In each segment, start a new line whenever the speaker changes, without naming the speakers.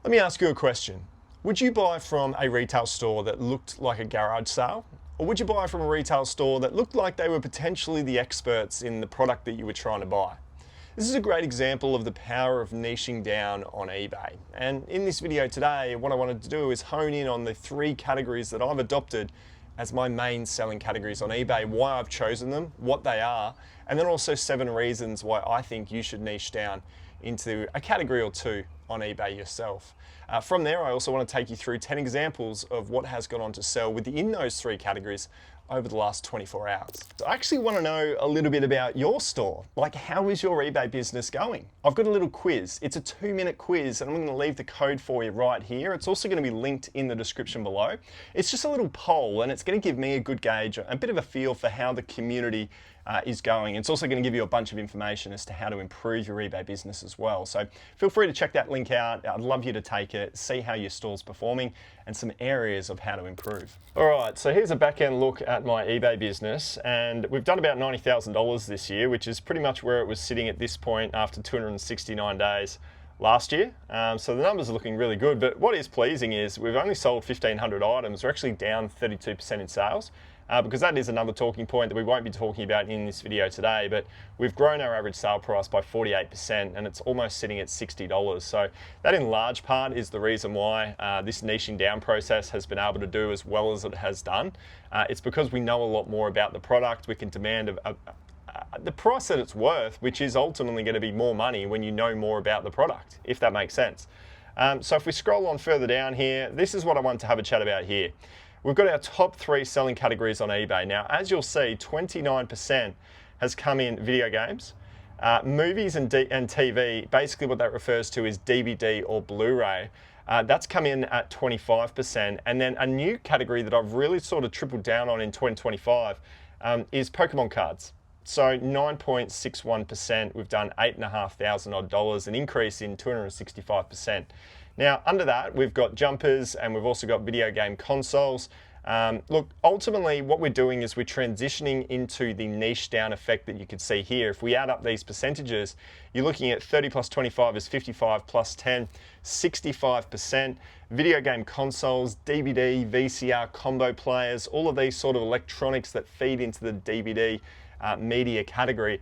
Let me ask you a question. Would you buy from a retail store that looked like a garage sale? Or would you buy from a retail store that looked like they were potentially the experts in the product that you were trying to buy? This is a great example of the power of niching down on eBay. And in this video today, what I wanted to do is hone in on the 3 categories that I've adopted as my main selling categories on eBay, why I've chosen them, what they are, and then also 7 reasons why I think you should niche down into a category or 2 on eBay yourself. From there, I also want to take you through 10 examples of what has gone on to sell within those 3 categories over the last 24 hours. So I actually want to know a little bit about your store. Like, how is your eBay business going? I've got a little quiz. It's a 2-minute quiz, and I'm going to leave the code for you right here. It's also going to be linked in the description below. It's just a little poll, and it's going to give me a good gauge, a bit of a feel for how the community is going. It's also going to give you a bunch of information as to how to improve your eBay business as well. So feel free to check that link out. I'd love you to take it, see how your store's performing, and some areas of how to improve. All right, so here's a back-end look at my eBay business, and we've done about $90,000 this year, which is pretty much where it was sitting at this point after 269 days last year. So the numbers are looking really good, but what is pleasing is we've only sold 1,500 items. We're actually down 32% in sales. Because that is another talking point that we won't be talking about in this video today, but we've grown our average sale price by 48% and it's almost sitting at $60. So that in large part is the reason why this niching down process has been able to do as well as it has done. It's because we know a lot more about the product. We can demand the price that it's worth, which is ultimately going to be more money when you know more about the product, if that makes sense. So if we scroll on further down here, this is what I want to have a chat about here. We've got our top 3 selling categories on eBay. Now, as you'll see, 29% has come in video games, movies and TV. Basically what that refers to is DVD or Blu-ray. That's come in at 25%. And then a new category that I've really sort of tripled down on in 2025 is Pokemon cards. So 9.61%, we've done $8,500 odd, an increase in 265%. Now, under that, we've got jumpers and we've also got video game consoles. Look, ultimately, what we're doing is we're transitioning into the niche down effect that you can see here. If we add up these percentages, you're looking at 30 plus 25 is 55 plus 10, 65%. Video game consoles, DVD, VCR, combo players, all of these sort of electronics that feed into the DVD media category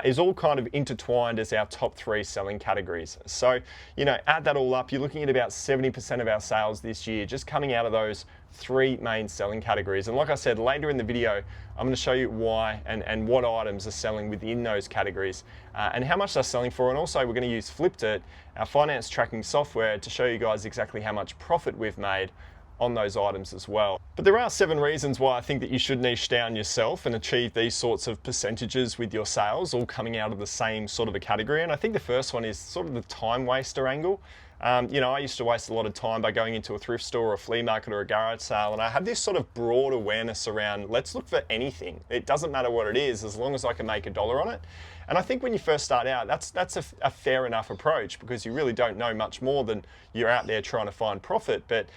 is all kind of intertwined as our top 3 selling categories. So, you know, add that all up, you're looking at about 70% of our sales this year just coming out of those 3 main selling categories. And like I said, later in the video, I'm going to show you why and what items are selling within those categories and how much they're selling for. And also we're going to use Flippedit, our finance tracking software, to show you guys exactly how much profit we've made on those items as well. But there are 7 reasons why I think that you should niche down yourself and achieve these sorts of percentages with your sales, all coming out of the same sort of a category. And I think the first one is sort of the time waster angle. You know, I used to waste a lot of time by going into a thrift store or a flea market or a garage sale, and I had this sort of broad awareness around, let's look for anything. It doesn't matter what it is, as long as I can make $1 on it. And I think when you first start out, that's a fair enough approach, because you really don't know much more than you're out there trying to find profit. But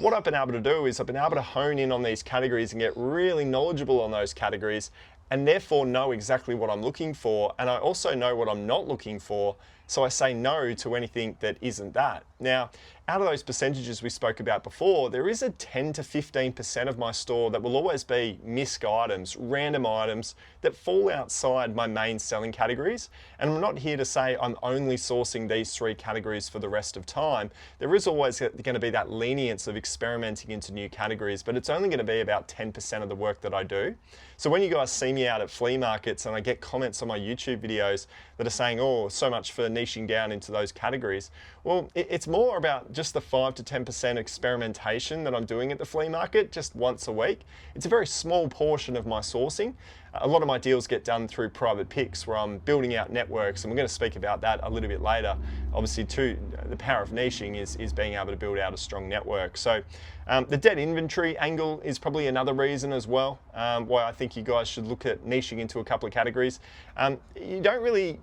what I've been able to do is I've been able to hone in on these categories and get really knowledgeable on those categories, and therefore know exactly what I'm looking for. And I also know what I'm not looking for. So I say no to anything that isn't that. Now, out of those percentages we spoke about before, there is a 10 to 15% of my store that will always be misc items, random items that fall outside my main selling categories. And I'm not here to say I'm only sourcing these 3 categories for the rest of time. There is always going to be that lenience of experimenting into new categories, but it's only going to be about 10% of the work that I do. So when you guys see me out at flea markets and I get comments on my YouTube videos that are saying, oh, so much for niching down into those categories, well, it's more about just the 5 to 10% experimentation that I'm doing at the flea market just once a week. It's a very small portion of my sourcing. A lot of my deals get done through private picks where I'm building out networks, and we're going to speak about that a little bit later. Obviously, too, the power of niching is being able to build out a strong network. So the dead inventory angle is probably another reason as well why I think you guys should look at niching into a couple of categories. You don't really...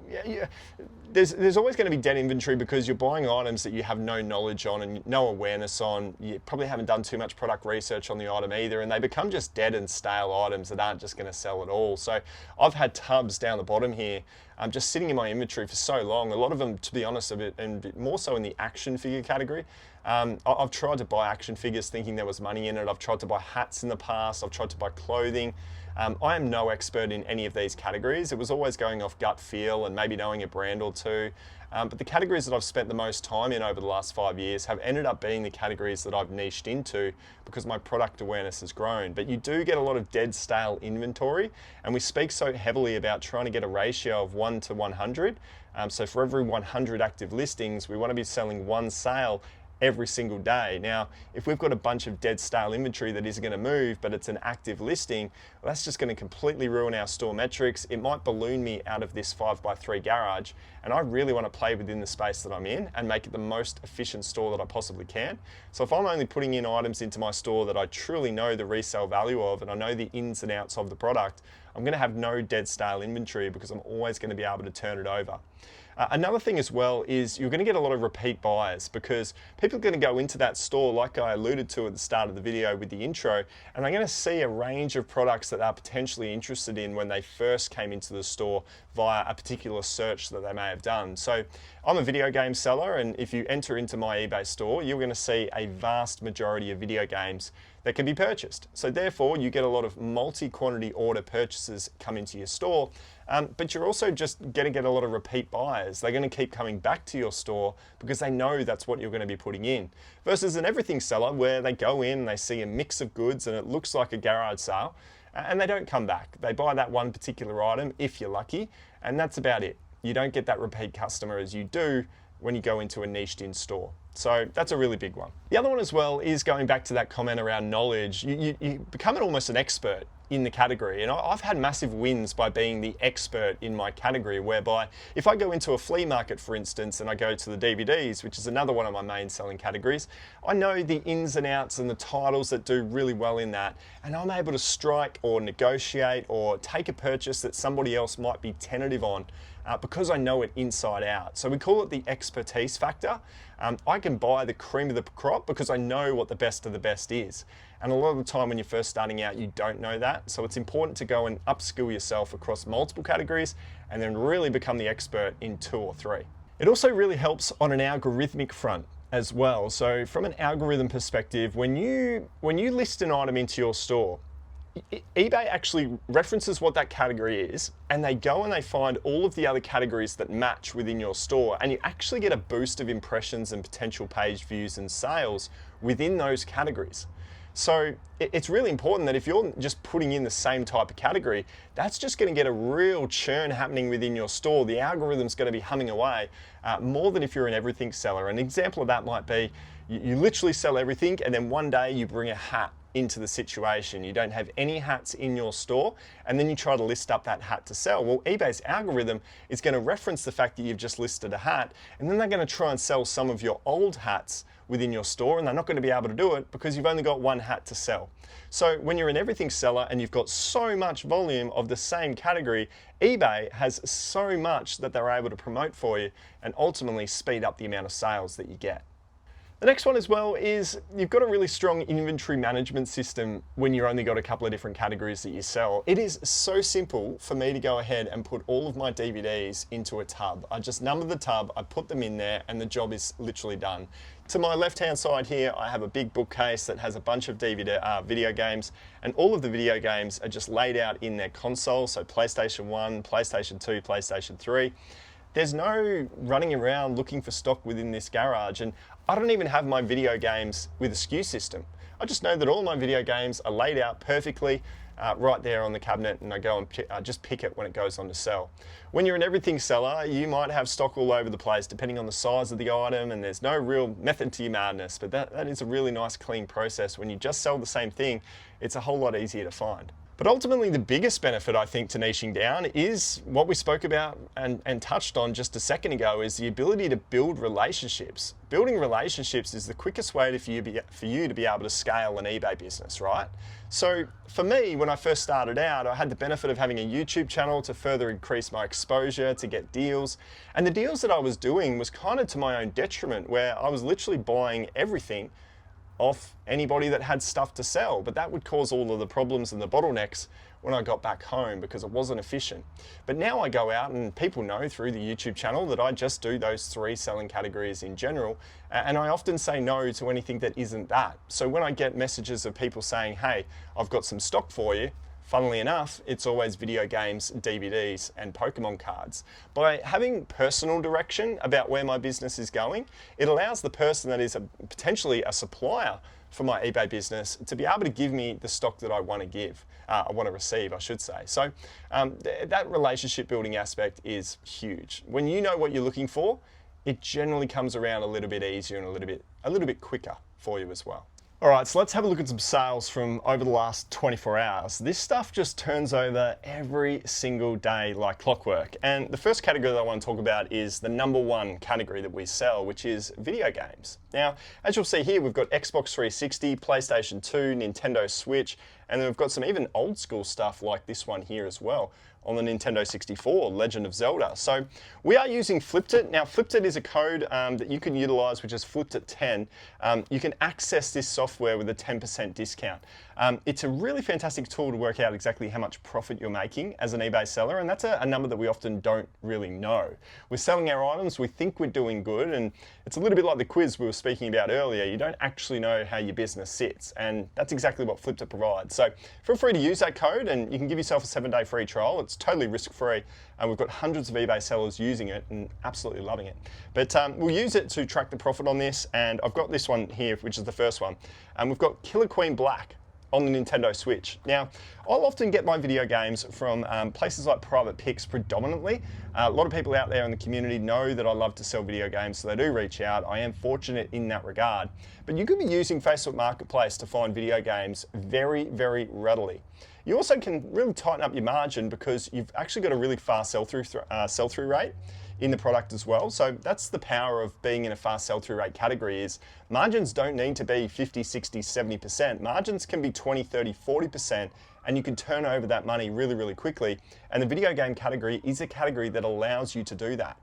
There's always going to be dead inventory because you're buying items that you have no knowledge on and no awareness on. You probably haven't done too much product research on the item either, and they become just dead and stale items that aren't just going to sell at all. So I've had tubs down the bottom here just sitting in my inventory for so long. A lot of them, to be honest, and more so in the action figure category. I've tried to buy action figures thinking there was money in it. I've tried to buy hats in the past. I've tried to buy clothing. I am no expert in any of these categories. It was always going off gut feel and maybe knowing a brand or two. But the categories that I've spent the most time in over the last 5 years have ended up being the categories that I've niched into because my product awareness has grown. But you do get a lot of dead stale inventory, and we speak so heavily about trying to get a ratio of 1 to 100. So for every 100 active listings, we want to be selling one sale every single day. Now, if we've got a bunch of dead stale inventory that isn't going to move, but it's an active listing, well, that's just going to completely ruin our store metrics. It might balloon me out of this 5x3 garage, and I really want to play within the space that I'm in and make it the most efficient store that I possibly can. So if I'm only putting in items into my store that I truly know the resale value of and I know the ins and outs of the product, I'm going to have no dead stale inventory because I'm always going to be able to turn it over. Another thing as well is you're going to get a lot of repeat buyers because people are going to go into that store, like I alluded to at the start of the video with the intro, and they're going to see a range of products that they're potentially interested in when they first came into the store via a particular search that they may have done. So I'm a video game seller, and if you enter into my eBay store, you're going to see a vast majority of video games that can be purchased. So therefore, you get a lot of multi-quantity order purchases come into your store, but you're also just going to get a lot of repeat buyers. They're going to keep coming back to your store because they know that's what you're going to be putting in. Versus an everything seller where they go in and they see a mix of goods and it looks like a garage sale, and they don't come back. They buy that one particular item if you're lucky, and that's about it. You don't get that repeat customer as you do when you go into a niched in store. So that's a really big one. The other one as well is going back to that comment around knowledge. You become almost an expert in the category. And I've had massive wins by being the expert in my category, whereby if I go into a flea market, for instance, and I go to the DVDs, which is another one of my main selling categories, I know the ins and outs and the titles that do really well in that. And I'm able to strike or negotiate or take a purchase that somebody else might be tentative on because I know it inside out. So we call it the expertise factor. I can buy the cream of the crop because I know what the best of the best is. And a lot of the time when you're first starting out, you don't know that. So it's important to go and upskill yourself across multiple categories and then really become the expert in 2 or 3. It also really helps on an algorithmic front as well. So from an algorithm perspective, when you list an item into your store, eBay actually references what that category is, and they go and they find all of the other categories that match within your store, and you actually get a boost of impressions and potential page views and sales within those categories. So it's really important that if you're just putting in the same type of category, that's just going to get a real churn happening within your store. The algorithm's going to be humming away more than if you're an everything seller. An example of that might be you literally sell everything, and then one day you bring a hat into the situation. You don't have any hats in your store, and then you try to list up that hat to sell. Well, eBay's algorithm is going to reference the fact that you've just listed a hat, and then they're going to try and sell some of your old hats within your store, and they're not going to be able to do it because you've only got one hat to sell. So when you're an everything seller and you've got so much volume of the same category, eBay has so much that they're able to promote for you and ultimately speed up the amount of sales that you get. The next one as well is you've got a really strong inventory management system when you've only got a couple of different categories that you sell. It is so simple for me to go ahead and put all of my DVDs into a tub. I just number the tub, I put them in there, and the job is literally done. To my left-hand side here, I have a big bookcase that has a bunch of video games, and all of the video games are just laid out in their console, so PlayStation 1, PlayStation 2, PlayStation 3. There's no running around looking for stock within this garage, and I don't even have my video games with a SKU system. I just know that all my video games are laid out perfectly right there on the cabinet, and I go and just pick it when it goes on to sell. When you're an everything seller, you might have stock all over the place depending on the size of the item, and there's no real method to your madness, but that is a really nice clean process. When you just sell the same thing, it's a whole lot easier to find. But ultimately, the biggest benefit, I think, to niching down is what we spoke about and touched on just a second ago, is the ability to build relationships. Building relationships is the quickest way for you to be able to scale an eBay business, right? So for me, when I first started out, I had the benefit of having a YouTube channel to further increase my exposure, to get deals. And the deals that I was doing was kind of to my own detriment, where I was literally buying everything off anybody that had stuff to sell, but that would cause all of the problems and the bottlenecks when I got back home because it wasn't efficient. But now I go out and people know through the YouTube channel that I just do those 3 selling categories in general, and I often say no to anything that isn't that. So when I get messages of people saying, hey, I've got some stock for you, funnily enough, it's always video games, DVDs, and Pokemon cards. By having personal direction about where my business is going, it allows the person that is potentially a supplier for my eBay business to be able to give me the stock that I want to give, I want to receive, I should say. So that relationship building aspect is huge. When you know what you're looking for, it generally comes around a little bit easier and a little bit quicker for you as well. All right, so let's have a look at some sales from over the last 24 hours. This stuff just turns over every single day like clockwork. And the first category that I want to talk about is the #1 category that we sell, which is video games. Now, as you'll see here, we've got Xbox 360, PlayStation 2, Nintendo Switch, and then we've got some even old school stuff like this one here as well on the Nintendo 64, Legend of Zelda. So we are using Flippedit. Now, Flippedit is a code that you can utilize, which is Flippedit10. You can access this software with a 10% discount. It's a really fantastic tool to work out exactly how much profit you're making as an eBay seller, and that's a number that we often don't really know. We're selling our items, we think we're doing good, and it's a little bit like the quiz we were speaking about earlier. You don't actually know how your business sits, and that's exactly what Flippedit provides. So feel free to use that code, and you can give yourself a 7-day free trial. It's totally risk-free, and we've got hundreds of eBay sellers using it and absolutely loving it. But we'll use it to track the profit on this, and I've got this one here, which is the first one. And we've got Killer Queen Black on the Nintendo Switch. Now, I'll often get my video games from places like Private Picks predominantly. A lot of people out there in the community know that I love to sell video games, so they do reach out. I am fortunate in that regard. But you could be using Facebook Marketplace to find video games very, very readily. You also can really tighten up your margin because you've actually got a really fast sell-through rate in the product as well. So that's the power of being in a fast sell-through rate category, is margins don't need to be 50, 60, 70%. Margins can be 20, 30, 40%, and you can turn over that money really, really quickly. And the video game category is a category that allows you to do that.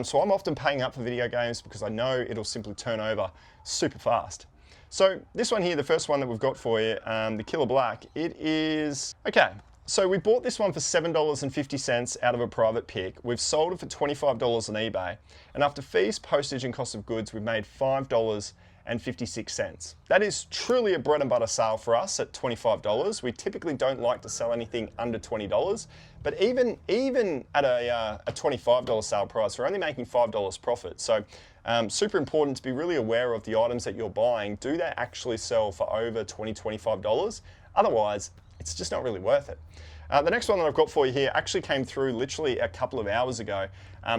So I'm often paying up for video games because I know it'll simply turn over super fast. So this one here, the first one that we've got for you, the Killer Black, it is, okay. So we bought this one for $7.50 out of a private pick. We've sold it for $25 on eBay. And after fees, postage, and cost of goods, we've made $5.56. That is truly a bread and butter sale for us at $25. We typically don't like to sell anything under $20. But even at a $25 sale price, we're only making $5 profit. So super important to be really aware of the items that you're buying. Do they actually sell for over $20, $25? Otherwise, it's just not really worth it. The next one that I've got for you here actually came through literally a couple of hours ago.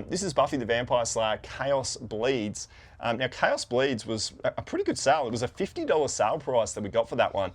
This is Buffy the Vampire Slayer Chaos Bleeds. Now Chaos Bleeds was a pretty good sale. It was a $50 sale price that we got for that one.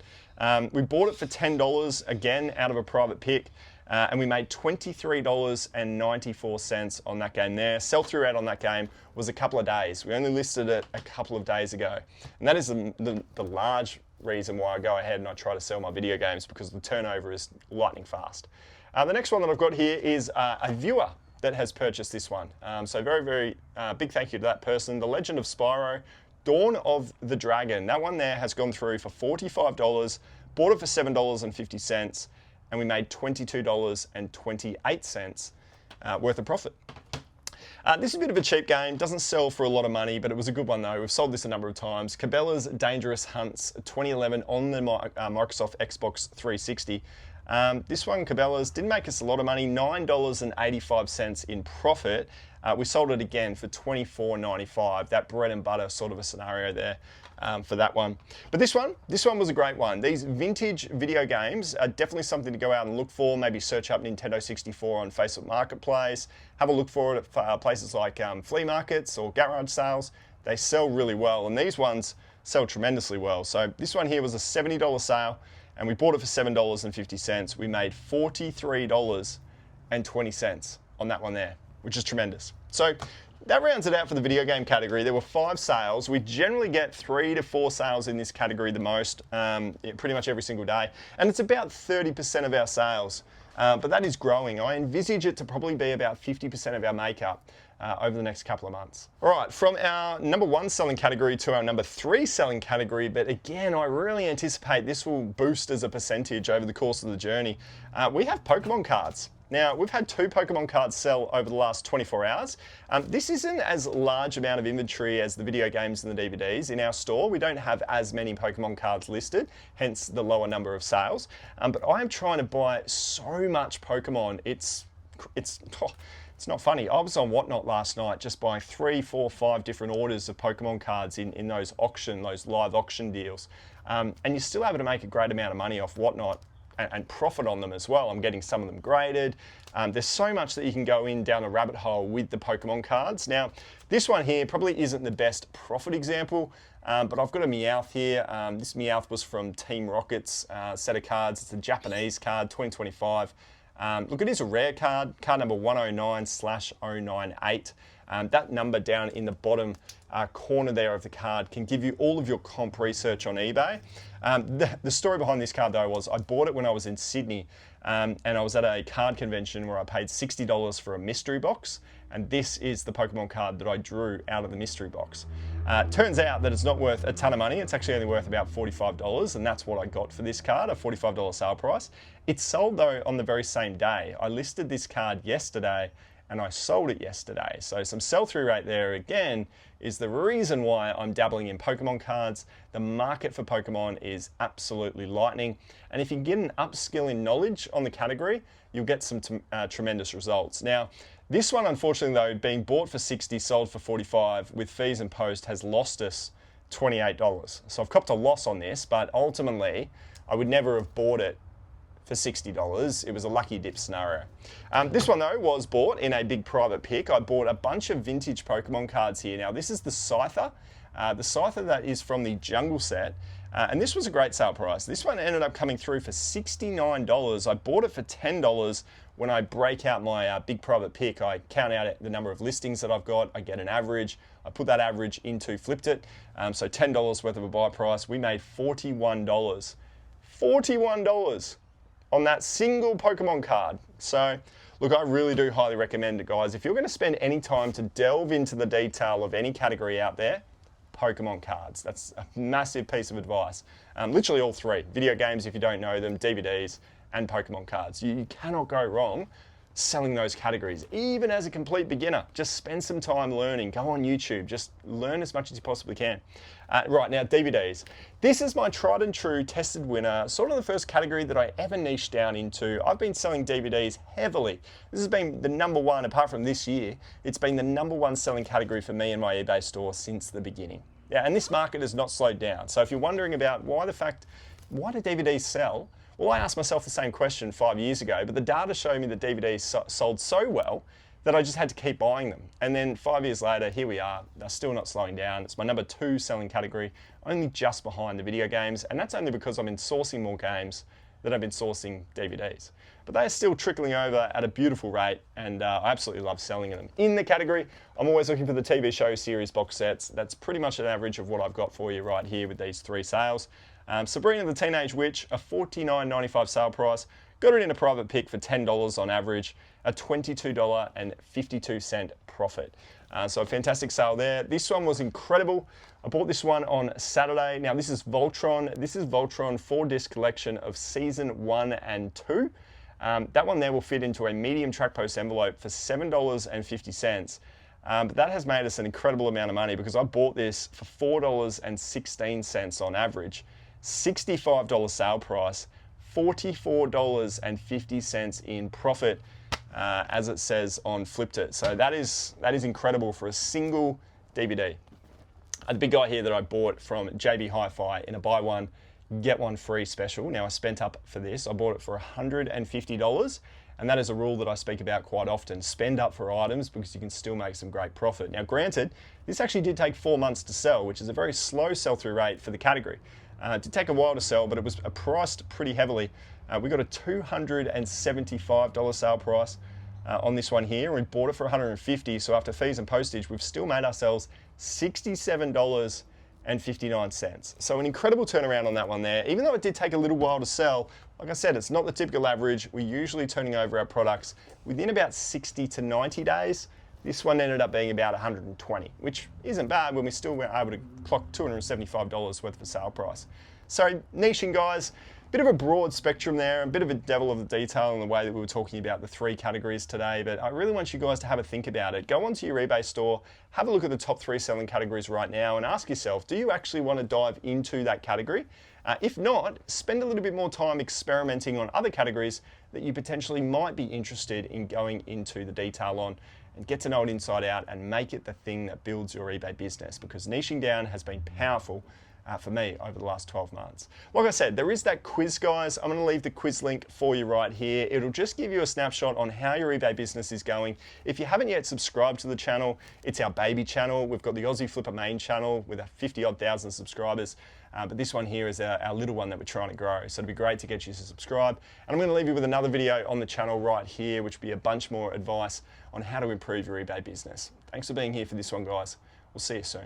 We bought it for $10 again out of a private pick. And we made $23.94 on that game there. Sell-through rate on that game was a couple of days. We only listed it a couple of days ago. And that is the large reason why I go ahead and I try to sell my video games, because the turnover is lightning fast. The next one that I've got here is a viewer that has purchased this one. So very, very big thank you to that person. The Legend of Spyro, Dawn of the Dragon. That one there has gone through for $45, bought it for $7.50, and we made $22.28 worth of profit. This is a bit of a cheap game, doesn't sell for a lot of money, but it was a good one though. We've sold this a number of times. Cabela's Dangerous Hunts 2011 on the Microsoft Xbox 360. This one, Cabela's, didn't make us a lot of money, $9.85 in profit. We sold it again for $24.95, that bread and butter sort of a scenario there for that one. But this one was a great one. These vintage video games are definitely something to go out and look for. Maybe search up Nintendo 64 on Facebook Marketplace. Have a look for it at places like flea markets or garage sales. They sell really well, and these ones sell tremendously well. So this one here was a $70 sale, and we bought it for $7.50. We made $43.20 on that one there, which is tremendous. So that rounds it out for the video game category. There were 5 sales. We generally get 3 to 4 sales in this category the most, pretty much every single day. And it's about 30% of our sales. But that is growing. I envisage it to probably be about 50% of our makeup over the next couple of months. All right, from our number 1 selling category to our number 3 selling category, but again, I really anticipate this will boost as a percentage over the course of the journey. We have Pokemon cards. Now, we've had 2 Pokemon cards sell over the last 24 hours. This isn't as large amount of inventory as the video games and the DVDs. In our store, we don't have as many Pokemon cards listed, hence the lower number of sales. But I am trying to buy so much Pokemon, it's not funny. I was on Whatnot last night just buying 3, 4, 5 different orders of Pokemon cards in those live auction deals. And you're still able to make a great amount of money off Whatnot and profit on them as well. I'm getting some of them graded. There's so much that you can go down a rabbit hole with the Pokemon cards. Now, this one here probably isn't the best profit example, but I've got a Meowth here. This Meowth was from Team Rocket's set of cards. It's a Japanese card, 2025. Look, it is a rare card number 109/098. That number down in the bottom corner there of the card can give you all of your comp research on eBay. The story behind this card though was I bought it when I was in Sydney and I was at a card convention where I paid $60 for a mystery box, and this is the Pokemon card that I drew out of the mystery box. Turns out that it's not worth a ton of money. It's actually only worth about $45, and that's what I got for this card, a $45 sale price. It sold though on the very same day. I listed this card yesterday and I sold it yesterday. So some sell-through rate there again is the reason why I'm dabbling in Pokemon cards. The market for Pokemon is absolutely lightning. And if you can get an upskill in knowledge on the category, you'll get some tremendous results. Now, this one, unfortunately though, being bought for 60, sold for 45 with fees and post has lost us $28. So I've copped a loss on this, but ultimately I would never have bought it for $60. It was a lucky dip scenario. This one though was bought in a big private pick. I bought a bunch of vintage Pokemon cards here. Now this is the Scyther. The Scyther that is from the Jungle set. And this was a great sale price. This one ended up coming through for $69. I bought it for $10. When I break out my big private pick, I count out the number of listings that I've got. I get an average. I put that average into Flippedit. So $10 worth of a buy price. We made $41. $41 on that single Pokemon card. So look, I really do highly recommend it, guys. If you're going to spend any time to delve into the detail of any category out there, Pokemon cards. That's a massive piece of advice. Literally all 3. Video games, if you don't know them, DVDs, and Pokemon cards. You cannot go wrong selling those categories, even as a complete beginner. Just spend some time learning. Go on YouTube. Just learn as much as you possibly can. Right, now DVDs. This is my tried and true tested winner, sort of the first category that I ever niched down into. I've been selling DVDs heavily. This has been the number 1, apart from this year, it's been the number 1 selling category for me in my eBay store since the beginning. Yeah, and this market has not slowed down. So if you're wondering about why do DVDs sell? Well, I asked myself the same question 5 years ago, but the data showed me that DVDs sold so well that I just had to keep buying them. And then 5 years later, here we are. They're still not slowing down. It's my number 2 selling category, only just behind the video games. And that's only because I've been sourcing more games than I've been sourcing DVDs. But they are still trickling over at a beautiful rate, and I absolutely love selling them. In the category, I'm always looking for the TV show series box sets. That's pretty much an average of what I've got for you right here with these 3 sales. Sabrina the Teenage Witch, a $49.95 sale price. Got it in a private pick for $10 on average, a $22.52 profit. So a fantastic sale there. This one was incredible. I bought this one on Saturday. Now this is Voltron. This is Voltron 4-disc collection of season 1 and 2. That one there will fit into a medium track post envelope for $7.50. But that has made us an incredible amount of money because I bought this for $4.16 on average. $65 sale price, $44.50 in profit, as it says on Flippedit. So that is incredible for a single DVD. The big guy here that I bought from JB Hi-Fi in a buy one, get one free special. Now I spent up for this. I bought it for $150. And that is a rule that I speak about quite often. Spend up for items because you can still make some great profit. Now granted, this actually did take 4 months to sell, which is a very slow sell-through rate for the category. It did take a while to sell, but it was priced pretty heavily. We got a $275 sale price on this one here. We bought it for $150, so after fees and postage, we've still made ourselves $67.59. So an incredible turnaround on that one there. Even though it did take a little while to sell, like I said, it's not the typical average. We're usually turning over our products within about 60 to 90 days. This one ended up being about 120, which isn't bad when we still were able to clock $275 worth of a sale price. So niching, guys, bit of a broad spectrum there, a bit of a devil of the detail in the way that we were talking about the 3 categories today, but I really want you guys to have a think about it. Go onto your eBay store, have a look at the top 3 selling categories right now and ask yourself, do you actually want to dive into that category? If not, spend a little bit more time experimenting on other categories that you potentially might be interested in going into the detail on, and get to know it inside out and make it the thing that builds your eBay business, because niching down has been powerful for me over the last 12 months. Like I said, there is that quiz, guys. I'm going to leave the quiz link for you right here. It'll just give you a snapshot on how your eBay business is going. If you haven't yet subscribed to the channel, it's our baby channel. We've got the Aussie Flipper main channel with 50-odd thousand subscribers. But this one here is our little one that we're trying to grow. So it'd be great to get you to subscribe. And I'm going to leave you with another video on the channel right here, which will be a bunch more advice on how to improve your eBay business. Thanks for being here for this one, guys. We'll see you soon.